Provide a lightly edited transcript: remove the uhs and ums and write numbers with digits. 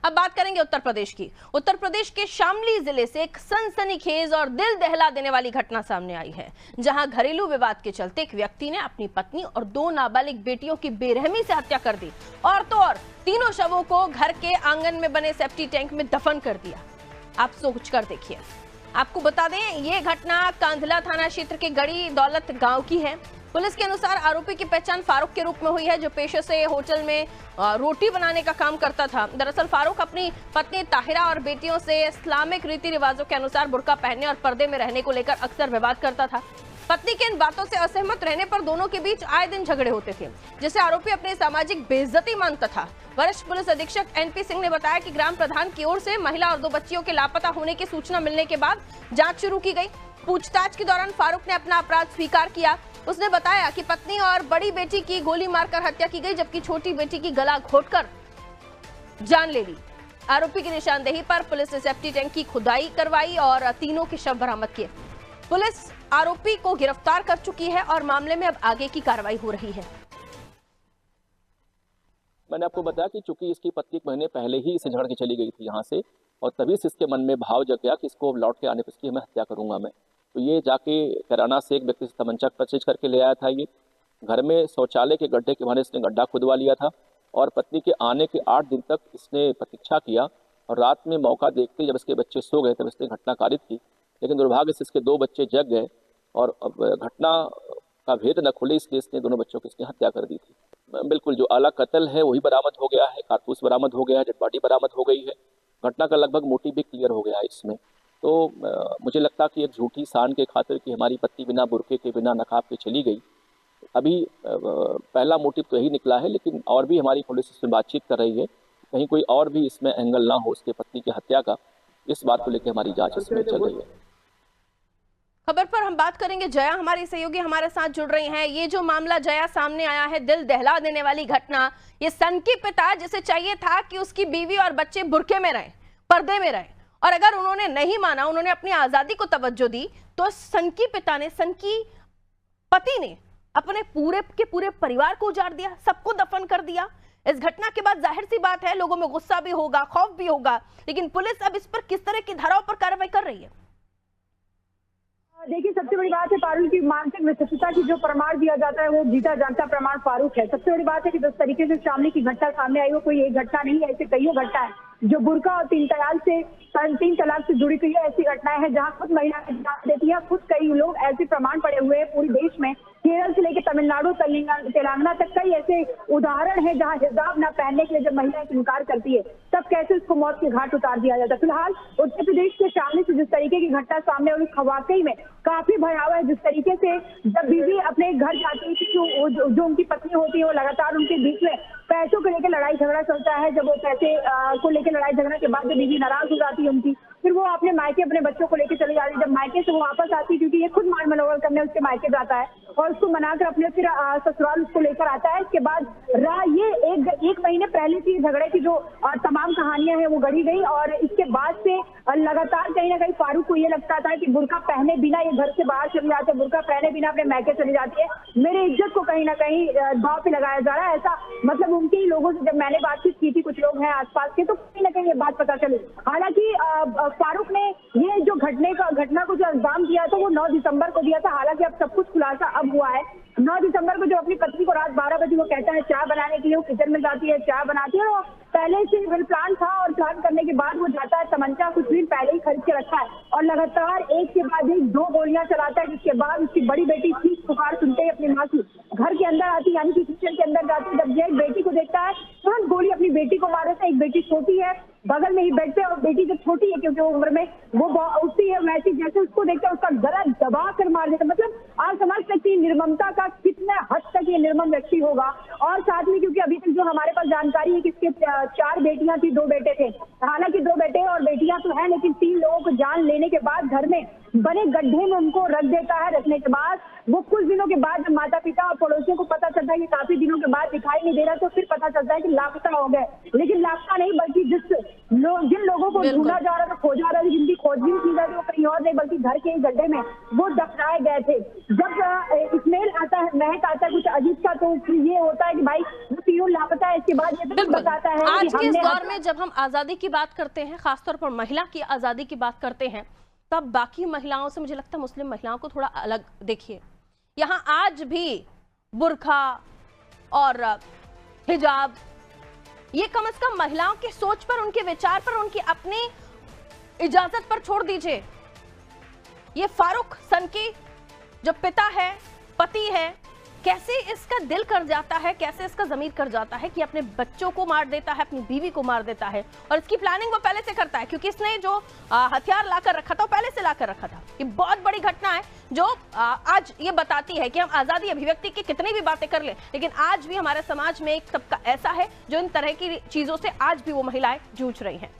अब बात करेंगे उत्तर प्रदेश की। उत्तर प्रदेश के शामली जिले से एक सनसनीखेज और दिल दहला देने वाली घटना सामने आई है, जहां घरेलू विवाद के चलते एक व्यक्ति ने अपनी पत्नी और 2 नाबालिग बेटियों की बेरहमी से हत्या कर दी और तो और तीनों शवों को घर के आंगन में बने सेप्टी टैंक में दफन कर दिया। आप सोच कर देखिए। आपको बता दें, ये घटना कांधला थाना क्षेत्र के गड़ी दौलत गांव की है। पुलिस के अनुसार आरोपी की पहचान फारूक के रूप में हुई है, जो पेशे से होटल में रोटी बनाने का काम करता था। दरअसल फारूक अपनी पत्नी ताहिरा और बेटियों से इस्लामिक रीति रिवाजों के अनुसार बुर्का पहनने और पर्दे में रहने को लेकर अक्सर विवाद करता था। पत्नी के इन बातों से असहमत रहने पर दोनों के बीच आए दिन झगड़े होते थे, जिसे आरोपी अपनी सामाजिक बेइज्जती मानता था। वरिष्ठ पुलिस अधीक्षक एनपी सिंह ने बताया कि ग्राम प्रधान की ओर से महिला और 2 बच्चियों के लापता होने की सूचना मिलने के बाद जांच शुरू की गई। पूछताछ के दौरान फारूक ने अपना अपराध स्वीकार किया। उसने बताया कि पत्नी और बड़ी बेटी की गोली मारकर हत्या की गई, जबकि छोटी बेटी की गला घोंटकर जान ले ली। आरोपी की निशानदेही पर पुलिस ने सेप्टी टैंक की खुदाई करवाई और तीनों के शव बरामद किए। पुलिस आरोपी को गिरफ्तार कर चुकी है और मामले में अब आगे की कार्रवाई हो रही है। मैंने आपको बताया कि चूंकि इसकी पत्नी 1 महीने पहले ही इसे झगड़ के चली गई थी यहाँ से, और तभी से इसके मन में भाव जग गया कि इसको लौट के आने पर इसकी मैं हत्या करूंगा मैं। तो ये जाके किराना से एक व्यक्ति से तमंचा परचेज करके ले आया था। ये घर में शौचालय के गड्ढे के बहाने इसने गड्ढा खुदवा लिया था और पत्नी के आने के 8 दिन तक इसने प्रतीक्षा किया और रात में मौका देखते जब इसके बच्चे सो गए तब इसने घटना कारित की। लेकिन दुर्भाग्य से इसके 2 बच्चे जग गए और घटना का भेद न खुले, इसलिए इसने दोनों बच्चों की इसने हत्या कर दी थी। बिल्कुल जो आला कत्ल है वही बरामद हो गया है, कारतूस बरामद हो गया है, डेड बॉडी बरामद हो गई है। घटना का लगभग मोटिव भी क्लियर हो गया है इसमें। तो मुझे लगता कि एक झूठी शान के खातिर कि हमारी पत्नी बिना बुर्के के बिना नकाब के चली गई, अभी पहला मोटिव तो यही निकला है, लेकिन और भी हमारी पुलिस इसमें बातचीत कर रही है, कहीं कोई और भी इसमें एंगल ना हो उसके पत्नी की हत्या का। इस बात को लेकर हमारी जांच इसमें चल रही है। खबर पर हम बात करेंगे। जया हमारी सहयोगी हमारे साथ जुड़ रही हैं। ये जो मामला जया सामने आया है, दिल दहला देने वाली घटना, ये सन की पिता जिसे चाहिए था कि उसकी बीवी और बच्चे बुर्के में रहें, पर्दे में रहें, और अगर उन्होंने नहीं माना, उन्होंने अपनी आजादी को तवज्जो दी, तो सन की पिता ने, सन की पति ने अपने पूरे के पूरे परिवार को उजाड़ दिया, सबको दफन कर दिया। इस घटना के बाद जाहिर सी बात है लोगों में गुस्सा भी होगा, खौफ भी होगा, लेकिन पुलिस अब इस पर किस तरह की धाराओं पर कार्रवाई कर रही है? देखिए, सबसे बड़ी बात है फारूक की मानसिक विशिष्टता की जो प्रमाण दिया जाता है वो जीता जागता प्रमाण फारूक है। सबसे बड़ी बात है कि जिस तरीके से शामली की घटना सामने आई, वो कोई एक घटना नहीं है, ऐसे कईयों घटना है जो बुर्का और 3 तलाक से जुड़ी हुई ऐसी घटनाएं हैं जहां खुद महिलाएं जान देती है। खुद कई लोग ऐसे प्रमाण पड़े हुए हैं पूरे देश में, केरल से लेकर तमिलनाडु तेलंगाना तक कई ऐसे उदाहरण है जहां हिजाब न पहनने के लिए जब महिलाएं इनकार करती है तब कैसे उसको मौत के घाट उतार दिया जाता है। फिलहाल उत्तर प्रदेश के शामली से जिस तरीके की घटना सामने आई, वाकई में काफी भयावह है। जिस तरीके से जब बीवी अपने घर जाती है, जो उनकी पत्नी होती है, वो लगातार उनके बीच में पैसों को लेकर लड़ाई झगड़ा चलता है। जब वो पैसे को लेकर लड़ाई झगड़ा के बाद जब बीवी नाराज हो जाती है उनकी, फिर वो अपने मायके अपने बच्चों को लेकर चली जाती है। जब मायके से वो वापस आती है, क्योंकि ये खुद मान मनोबल करने उसके मायके जाता है और उसको मनाकर अपने फिर ससुराल उसको लेकर आता है। इसके बाद ये एक महीने पहले से झगड़े की जो तमाम कहानियां हैं वो गढ़ी गई और इसके बाद से लगातार कहीं ना कहीं फारूक को ये लगता था कि बुर्का पहने बिना ये घर से बाहर चले जाते, बुर्का पहने बिना अपने मायके चली जाती है, मेरे इज्जत को कहीं ना कहीं दांव पे लगाया जा रहा है। ऐसा मतलब उनके ही लोगों से जब मैंने बातचीत की थी, कुछ लोग हैं आसपास के, तो कहीं ना कहीं ये बात पता चली। हालांकि फारूक ने ये जो घटना को जो अंजाम दिया था वो 9 दिसंबर को दिया था। हालांकि अब सब कुछ खुलासा अब हुआ है। 9 दिसंबर को जो अपनी पत्नी को रात 12 बजे वो कहता है चाय बनाने के लिए, वो किचन में जाती है, चाय बनाती है और पहले से प्लान था और प्लान करने के बाद वो जाता है, तमंचा कुछ दिन पहले ही खरीद के रखा है और लगातार एक के बाद एक 2 गोलियां चलाता है। जिसके बाद उसकी बड़ी बेटी चीख पुकार सुनते ही अपनी माँ की घर के अंदर आती, यानी कि किचन के अंदर जाती। जब ये बेटी को देखता है तुरंत गोली अपनी बेटी को मार देता है। एक बेटी छोटी है, बगल में ही बेड पे, और बेटी जो छोटी है क्योंकि वो उम्र में वो उठती है, वैसे जैसे उसको देखता है उसका गला दबा कर मार देता। मतलब आप समझ सकती हैं निर्ममता का कितना हद तक ये निर्मम व्यक्ति होगा। और साथ में क्योंकि अभी तक जो हमारे पास जानकारी है कि इसके 4 बेटियां थी, 2 बेटे थे। हालांकि 2 बेटे और बेटियां तो है, लेकिन 3 लोगों को जान लेने के बाद घर में बने गड्ढे में उनको रख देता है। रखने के बाद वो कुछ दिनों के बाद जब माता पिता और पड़ोसियों को पता चलता है कि काफी दिनों के बाद दिखाई नहीं दे रहा, तो फिर पता चलता है कि लापता हो गए। लेकिन लापता नहीं, बल्कि जिन लोगों को ढूंढा जा रहा था, खोजा रहा था, जिनकी खोजबीन की जा रही वो कहीं और नहीं बल्कि घर के गड्ढे में वो दफनाए गए थे। जब स्मेल आता है, महक आता है कुछ अजीब सा, तो ये होता है कि भाई वो तीनों लापता है। इसके बाद ये तो बताता है कि क्योंकि इस सामने दौर में जब हम आजादी की बात करते हैं, खासतौर पर महिला की आजादी की बात करते हैं, तब बाकी महिलाओं से मुझे लगता है मुस्लिम महिलाओं को थोड़ा अलग देखिए। यहाँ आज भी बुर्का और हिजाब, ये कम से कम महिलाओं की सोच पर, उनके विचार पर, उनकी अपनी इजाजत पर छोड़ दीजिए। ये फारूक सनकी जो पिता है, पति है, कैसे इसका दिल कर जाता है, कैसे इसका ज़मीर कर जाता है कि अपने बच्चों को मार देता है, अपनी बीवी को मार देता है। और इसकी प्लानिंग वो पहले से करता है, क्योंकि इसने जो हथियार लाकर रखा था वो पहले से लाकर रखा था। ये बहुत बड़ी घटना है जो आज ये बताती है कि हम आज़ादी अभिव्यक्ति की कितनी भी बातें कर लें, लेकिन आज भी हमारे समाज में एक तबका ऐसा है जो इन तरह की चीज़ों से आज भी वो महिलाएं जूझ रही हैं।